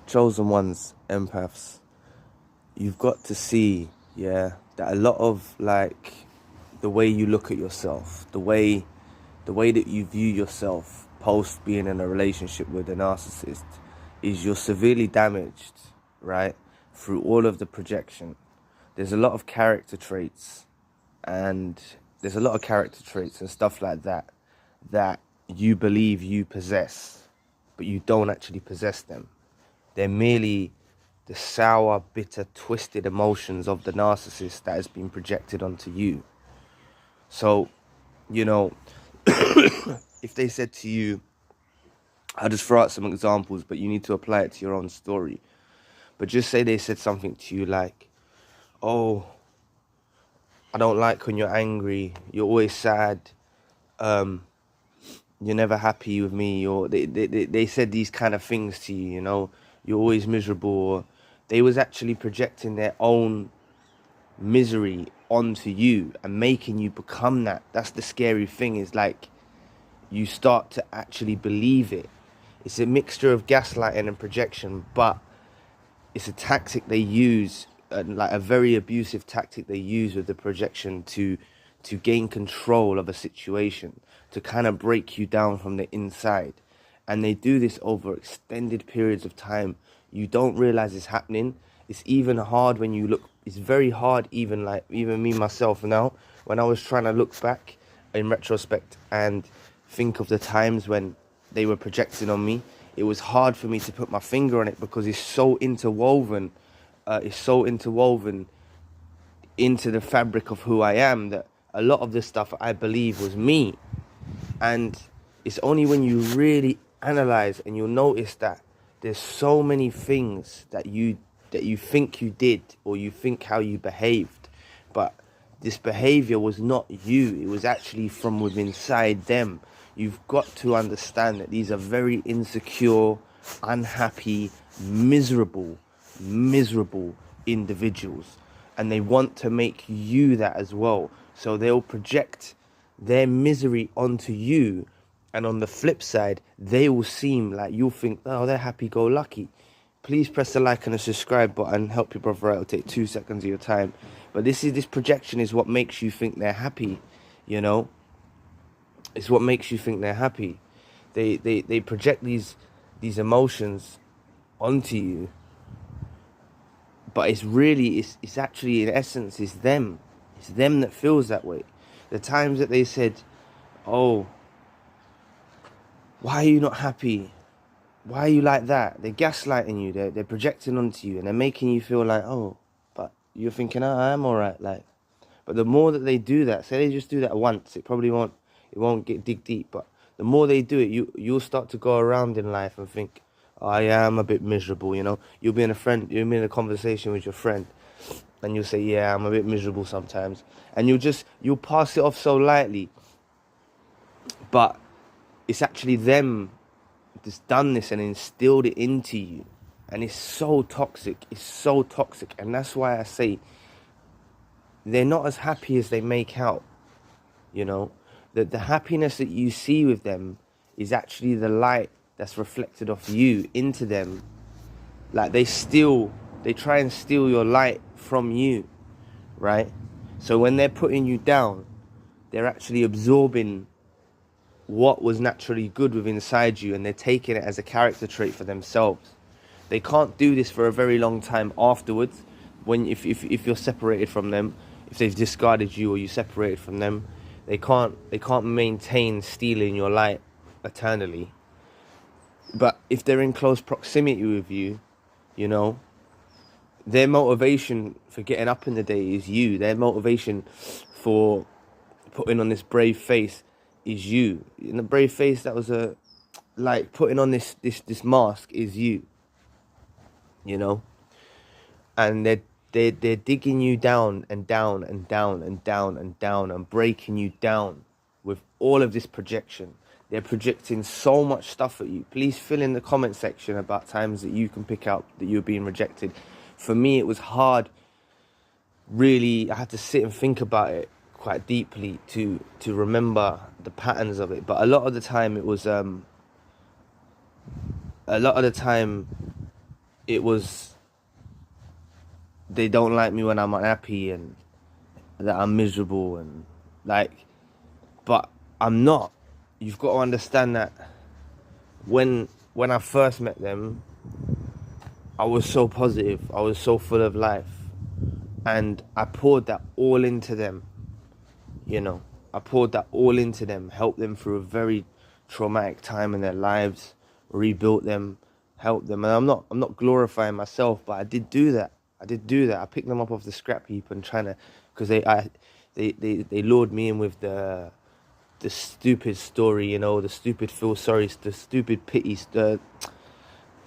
chosen ones, empaths, you've got to see, yeah, that a lot of like the way you look at yourself, the way that you view yourself post being in a relationship with a narcissist is you're severely damaged, right? Through all of the projection. There's a lot of character traits and stuff like that that you believe you possess, but you don't actually possess them. They're merely the sour, bitter, twisted emotions of the narcissist that has been projected onto you. So, you know, if they said to you, I'll just throw out some examples, but you need to apply it to your own story. But just say they said something to you like, oh, I don't like when you're angry, you're always sad, you're never happy with me, or they said these kind of things to you, you know, you're always miserable. Or they was actually projecting their own misery onto you and making you become that. That's the scary thing, is like you start to actually believe it. It's a mixture of gaslighting and projection, but it's a tactic they use, like a very abusive tactic they use with the projection to gain control of a situation, to kind of break you down from the inside. And they do this over extended periods of time. You don't realize it's happening. It's even hard when you look, it's very hard, even me myself now, when I was trying to look back in retrospect and think of the times when they were projecting on me. It was hard for me to put my finger on it because it's so interwoven. Into the fabric of who I am, that a lot of this stuff I believe was me. And it's only when you really analyze and you'll notice that there's so many things that you think you did, or you think how you behaved, but this behavior was not you. It was actually from within inside them. You've got to understand that these are very insecure, unhappy, miserable individuals, and they want to make you that as well. So they'll project their misery onto you, and on the flip side, they will seem like you'll think, oh, they're happy-go-lucky. Please press the like and the subscribe button. Help your brother out. It'll take 2 seconds of your time. But this projection is what makes you think they're happy, you know. It's what makes you think they're happy. They project these emotions onto you, but it's actually, in essence, it's them that feels that way. The times that they said, oh, why are you not happy? Why are you like that? They're gaslighting you. They're projecting onto you, and they're making you feel like, oh, but you're thinking, oh, I am all right. Like, but the more that they do that, say they just do that once, it won't dig deep. But the more they do it, you'll start to go around in life and think, oh, I am a bit miserable. You know, you'll be in a conversation with your friend, and you'll say, yeah, I'm a bit miserable sometimes, and you'll pass it off so lightly. But it's actually them that's done this and instilled it into you, and it's so toxic. And that's why I say they're not as happy as they make out. You know, that the happiness that you see with them is actually the light that's reflected off you into them. Like they try and steal your light from you, right? So when they're putting you down, they're actually absorbing what was naturally good within inside you, and they're taking it as a character trait for themselves. They can't do this for a very long time afterwards. If you're separated from them, if they've discarded you or you separated from them, they can't maintain stealing your light eternally. But if they're in close proximity with you, you know, their motivation for getting up in the day is you. Their motivation for putting on this brave face is you. In the brave face, that was like putting on this mask is you. You know, and they're digging you down and down and down and down and down and breaking you down with all of this projection. They're projecting so much stuff at you. Please fill in the comment section about times that you can pick out that you're being rejected. For me, it was hard. Really, I had to sit and think about it quite deeply to remember the patterns of it. But a lot of the time, it was, they don't like me when I'm unhappy and that I'm miserable and like, but I'm not. You've got to understand that when I first met them, I was so positive, I was so full of life, and I poured that all into them, you know. I poured that all into them, helped them through a very traumatic time in their lives, rebuilt them, helped them. And I'm not glorifying myself, but I did do that. I picked them up off the scrap heap and trying to, because they lured me in with the stupid story, you know, the stupid feel sorry, the stupid pity,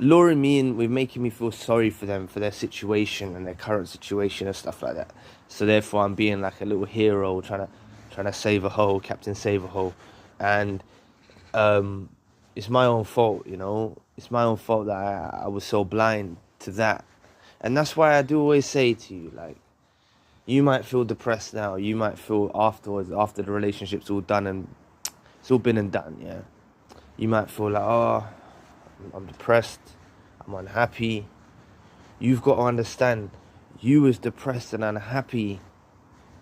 luring me in with making me feel sorry for them, for their situation and their current situation and stuff like that. So therefore I'm being like a little hero trying to save a hoe, Captain Save a Hoe. And it's my own fault, you know. It's my own fault that I was so blind to that. And that's why I do always say to you, like, you might feel depressed now, you might feel afterwards, after the relationship's all done and it's all been and done, yeah. You might feel like, oh, I'm depressed, I'm unhappy. You've got to understand, you was depressed and unhappy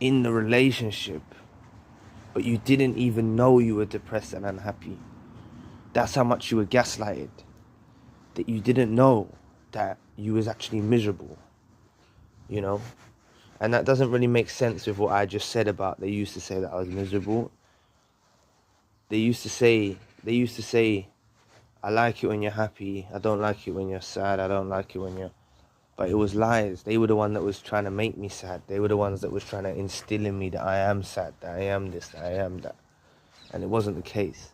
in the relationship, but you didn't even know you were depressed and unhappy. That's how much you were gaslighted, that you didn't know that you was actually miserable, you know. And that doesn't really make sense with what I just said about, they used to say that I was miserable. They used to say, I like it when you're happy, I don't like it when you're sad, I don't like it when you're... But it was lies. They were the one that was trying to make me sad. They were the ones that was trying to instill in me that I am sad, that I am this, that I am that. And it wasn't the case,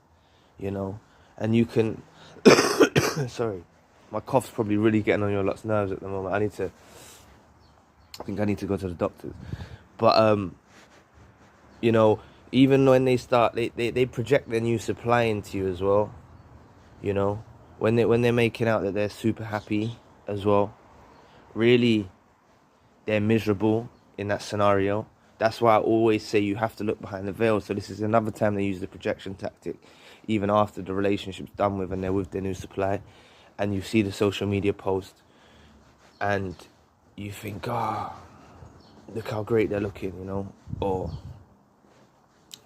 you know. And you can... Sorry. My cough's probably really getting on your lot's nerves at the moment. I think I need to go to the doctors. But, you know, even when they start, they project their new supply into you as well. You know, when they're making out that they're super happy as well, really, they're miserable in that scenario. That's why I always say you have to look behind the veil. So this is another time they use the projection tactic, even after the relationship's done with and they're with their new supply, and you see the social media post, and you think, oh, look how great they're looking, you know, or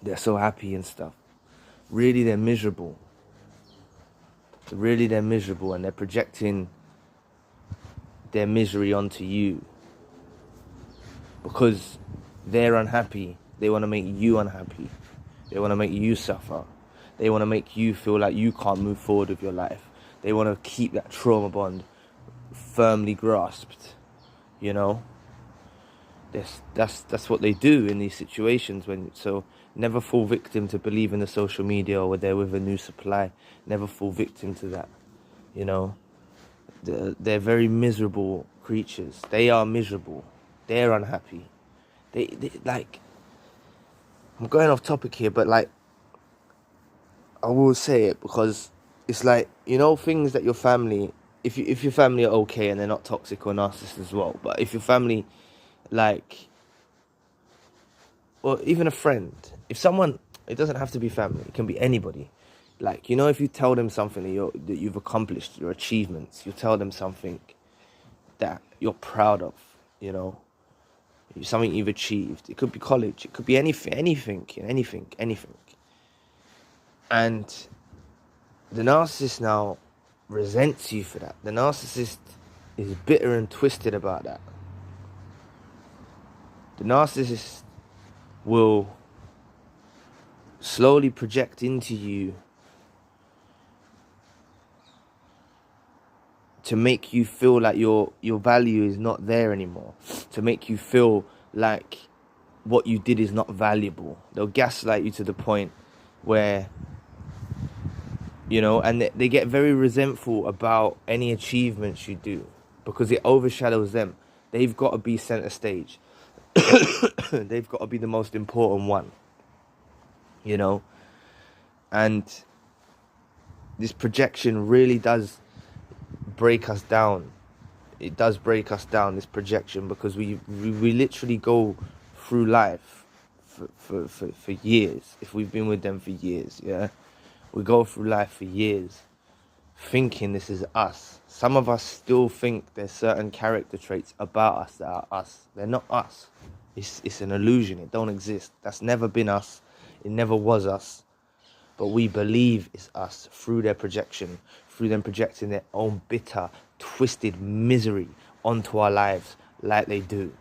they're so happy and stuff. Really, they're miserable. Really, they're miserable, and they're projecting their misery onto you because they're unhappy. They want to make you unhappy. They want to make you suffer. They want to make you feel like you can't move forward with your life. They want to keep that trauma bond firmly grasped, you know. That's what they do in these situations. So never fall victim to believing the social media or they're with a new supply. Never fall victim to that, you know. They're very miserable creatures. They are miserable. They're unhappy. They like, I'm going off topic here, but like, I will say it because it's like, you know, things that your family, if your family are okay and they're not toxic or narcissist as well, but if your family, like, or even a friend, if someone, it doesn't have to be family, it can be anybody. Like, you know, if you tell them something that you've accomplished, your achievements, you tell them something that you're proud of, you know, something you've achieved. It could be college, it could be anything. And the narcissist now resents you for that. The narcissist is bitter and twisted about that. The narcissist will slowly project into you to make you feel like your value is not there anymore, to make you feel like what you did is not valuable. They'll gaslight you to the point where, you know, and they get very resentful about any achievements you do because it overshadows them. They've got to be center stage. They've got to be the most important one, you know. And this projection really does break us down. It does break us down, this projection, because we literally go through life for years. If we've been with them for years, yeah, we go through life for years thinking this is us. Some of us still think there's certain character traits about us that are us. They're not us. It's an illusion. It don't exist. That's never been us. It never was us. But we believe it's us through their projection, through them projecting their own bitter, twisted misery onto our lives like they do.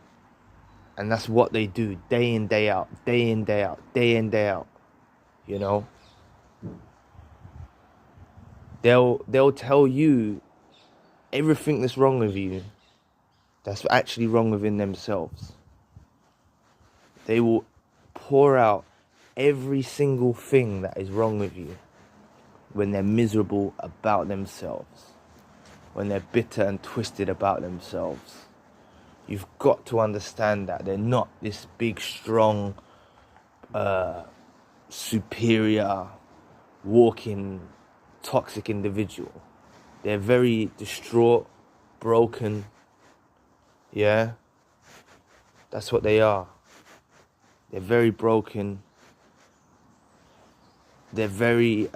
And that's what they do day in, day out, day in, day out, day in, day out. You know? They'll tell you everything that's wrong with you that's actually wrong within themselves. They will pour out every single thing that is wrong with you when they're miserable about themselves, when they're bitter and twisted about themselves. You've got to understand that they're not this big, strong, superior, walking, toxic individual. They're very distraught, broken. Yeah, that's what they are. They're very broken. They're very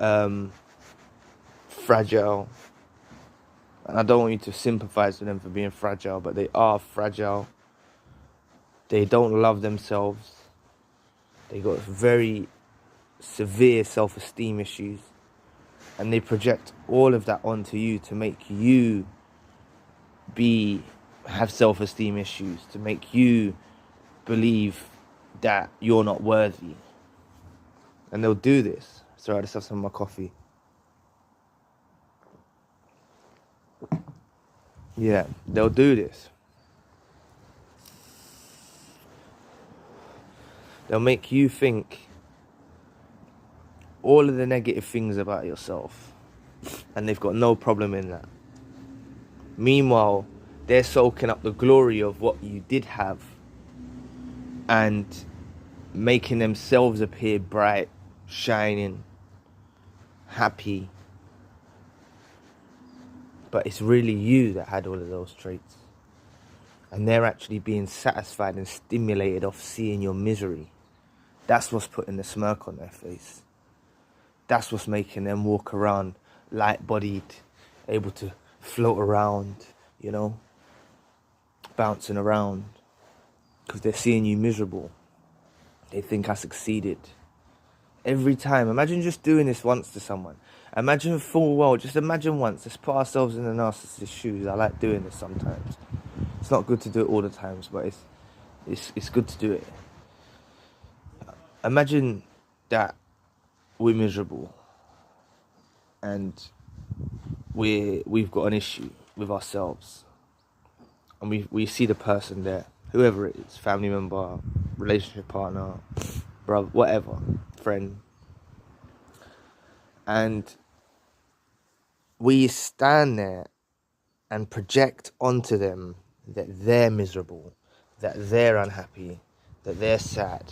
fragile. And I don't want you to sympathize with them for being fragile, but they are fragile. They don't love themselves. They got very severe self-esteem issues. And they project all of that onto you to make you have self-esteem issues, to make you believe that you're not worthy. And they'll do this. Sorry, I just have some of my coffee. Yeah, they'll do this. They'll make you think all of the negative things about yourself. And they've got no problem in that. Meanwhile, they're soaking up the glory of what you did have and making themselves appear bright, shining, happy. But it's really you that had all of those traits. And they're actually being satisfied and stimulated off seeing your misery. That's what's putting the smirk on their face. That's what's making them walk around light-bodied, able to float around, you know, bouncing around. Because they're seeing you miserable. They think I succeeded. Every time. Imagine just doing this once to someone. Imagine full well. Just imagine once. Let's put ourselves in the narcissist's shoes. I like doing this sometimes. It's not good to do it all the times, but it's good to do it. Imagine that we're miserable and we've got an issue with ourselves, and we see the person there, whoever it is, family member, relationship partner, brother, whatever, friend, and we stand there and project onto them that they're miserable, that they're unhappy, that they're sad,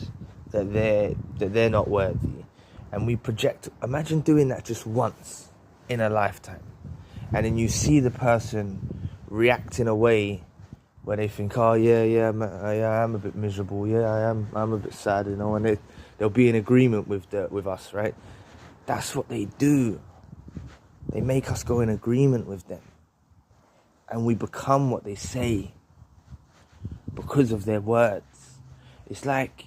that they're not worthy. And we project, imagine doing that just once in a lifetime. And then you see the person react in a way where they think, oh yeah, I am a bit miserable, yeah, I'm a bit sad, you know, and they'll be in agreement with us, right? That's what they do. They make us go in agreement with them. And we become what they say because of their words. It's like,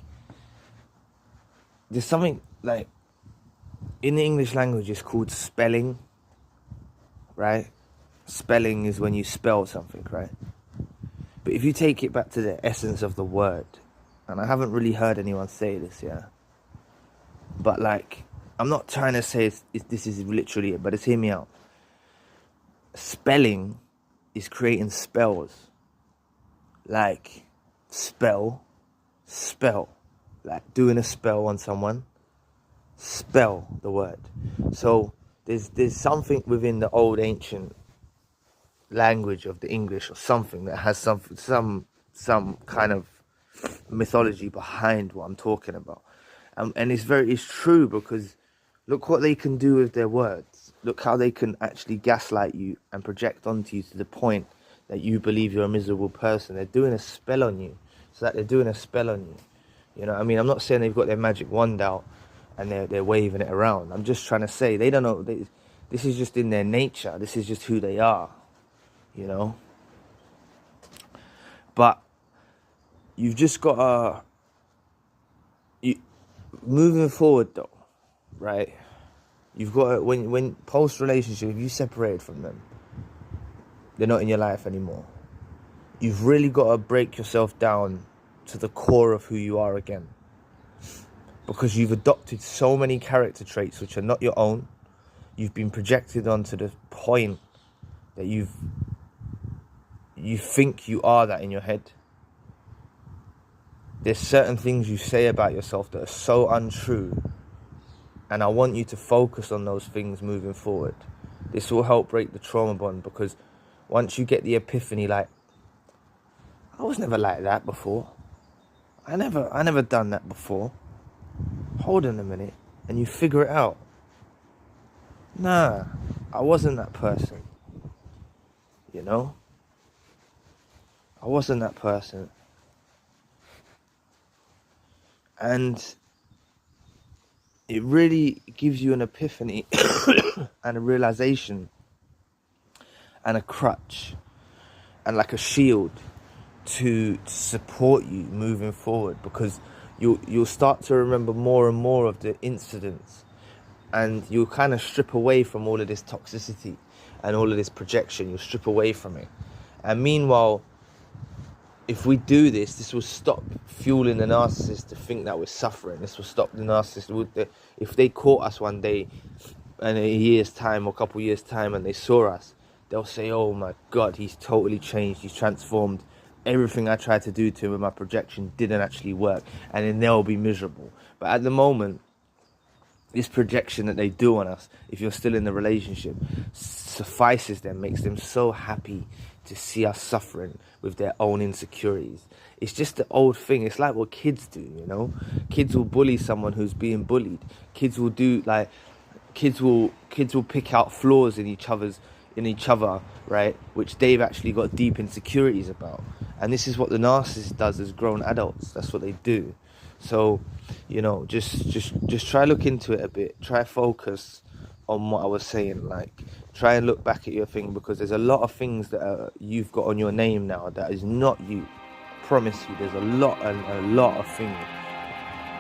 there's something like, in the English language it's called spelling, right? Spelling is when you spell something, right? But if you take it back to the essence of the word, and I haven't really heard anyone say this, yeah, but like, I'm not trying to say this is literally it, but it's hear me out. Spelling is creating spells. Like, spell, like doing a spell on someone. Spell the word. So there's something within the old ancient language of the English or something that has some kind of mythology behind what I'm talking about. And it's true, because look what they can do with their words. Look how they can actually gaslight you and project onto you to the point that you believe you're a miserable person. They're doing a spell on you. So that they're doing a spell on you. You know what I mean? I'm not saying they've got their magic wand out and they're waving it around. I'm just trying to say they don't know. This is just in their nature. This is just who they are, you know. But you've just got to, moving forward though, right? You've got to, when post-relationship, if you separated from them, they're not in your life anymore. You've really got to break yourself down to the core of who you are again. Because you've adopted so many character traits which are not your own. You've been projected onto the point that you think you are that in your head. There's certain things you say about yourself that are so untrue. And I want you to focus on those things moving forward. This will help break the trauma bond, because once you get the epiphany, like, I was never like that before. I never done that before. Hold on a minute. And you figure it out. Nah, I wasn't that person. You know? I wasn't that person. And it really gives you an epiphany and a realization and a crutch and like a shield to support you moving forward, because you'll start to remember more and more of the incidents, and you'll kind of strip away from all of this toxicity and all of this projection. You'll strip away from it. And meanwhile, if we do this, this will stop fueling the narcissist to think that we're suffering. This will stop the narcissist. If they caught us one day in a year's time or a couple of years' time and they saw us, they'll say, oh my God, he's totally changed. He's transformed. Everything I tried to do to him with my projection didn't actually work. And then they'll be miserable. But at the moment, this projection that they do on us, if you're still in the relationship, suffices them, makes them so happy to see us suffering with their own insecurities. It's just the old thing. It's like what kids do, you know. Kids will bully someone who's being bullied. Kids will pick out flaws in each other, right, which they've actually got deep insecurities about. And this is what the narcissist does as grown adults. That's what they do. So, you know, just try look into it a bit. Try focus on what I was saying. Like, try and look back at your thing, because there's a lot of things that you've got on your name now that is not you. I promise you, there's a lot of things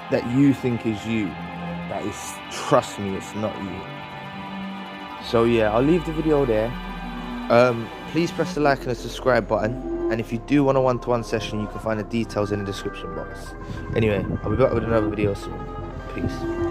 that you think is you that is, trust me, it's not you. So yeah, I'll leave the video there. Please press the like and the subscribe button. And if you do want a one-to-one session, you can find the details in the description box. Anyway, I'll be back with another video soon. Peace.